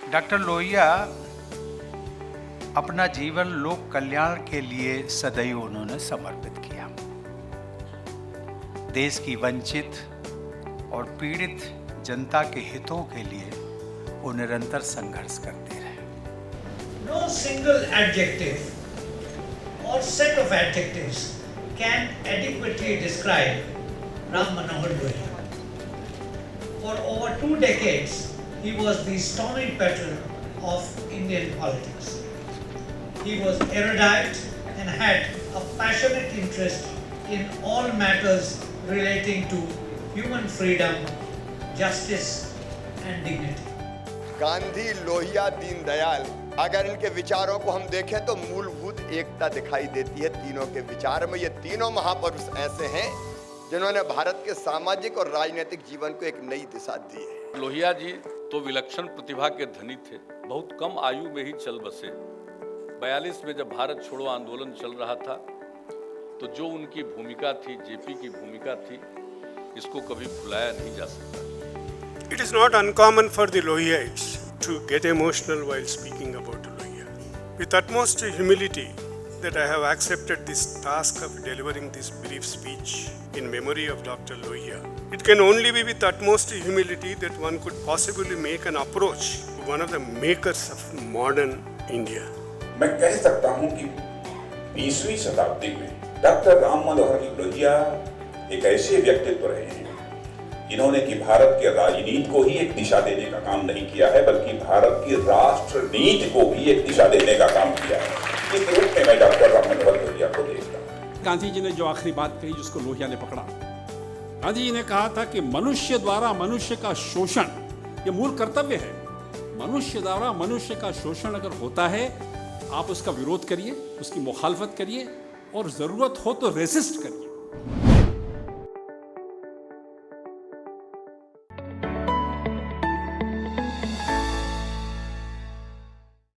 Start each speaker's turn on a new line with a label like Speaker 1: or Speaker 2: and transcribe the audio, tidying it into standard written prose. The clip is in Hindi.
Speaker 1: डॉक्टर लोहिया अपना जीवन लोक कल्याण के लिए सदैव उन्होंने समर्पित किया। देश की वंचित और पीड़ित जनता के हितों के लिए वो निरंतर संघर्ष करते रहे।
Speaker 2: No single adjective or set of adjectives can adequately describe Ram Manohar Lohia. For over 2 decades, he was the stormy petrel of Indian politics. He was erudite and had a passionate interest in all matters relating to human freedom, justice and dignity.
Speaker 3: Gandhi, Lohia, Deendayal, अगर इनके विचारों को हम देखें तो मूलभूत एकता दिखाई देती है तीनों के विचार में। ये तीनों महापुरुष ऐसे हैं जिन्होंने भारत के सामाजिक और राजनीतिक जीवन को एक नई दिशा दी है।
Speaker 4: लोहिया जी तो विलक्षण प्रतिभा के धनी थे, बहुत कम आयु में ही चल बसे। 42 में जब भारत छोड़ो आंदोलन चल रहा था तो जो उनकी भूमिका थी, जेपी की भूमिका थी, इसको कभी भुलाया नहीं जा सकता।
Speaker 5: It is not uncommon for the Lohiyites to get emotional while speaking about Lohia. With utmost humility that I have accepted this task of delivering this brief speech in memory of Dr. Lohia. It can only be with utmost humility that one could possibly make an approach to one of the makers of modern India.
Speaker 6: मैं कह सकता हूं कि 20वीं शताब्दी में डॉक्टर राम मनोहर लोहिया एक ऐसे व्यक्तित्व रहे हैं जिन्होंने कि भारत के राजनीति को ही एक दिशा देने का काम नहीं किया है, बल्कि भारत की राष्ट्र नीति को भी एक दिशा देने का काम किया है। इस रूप में मैं डॉक्टर राम मनोहर लोहिया को देखता हूं।
Speaker 7: गांधी जी ने जो आखिरी बात कही जिसको लोहिया ने पकड़ा, गांधी जी ने कहा था कि मनुष्य द्वारा मनुष्य का शोषण ये मूल कर्तव्य है। मनुष्य द्वारा मनुष्य का शोषण अगर होता है, आप उसका विरोध करिए, उसकी मुखालफत करिए और जरूरत हो तो रेसिस्ट करिए।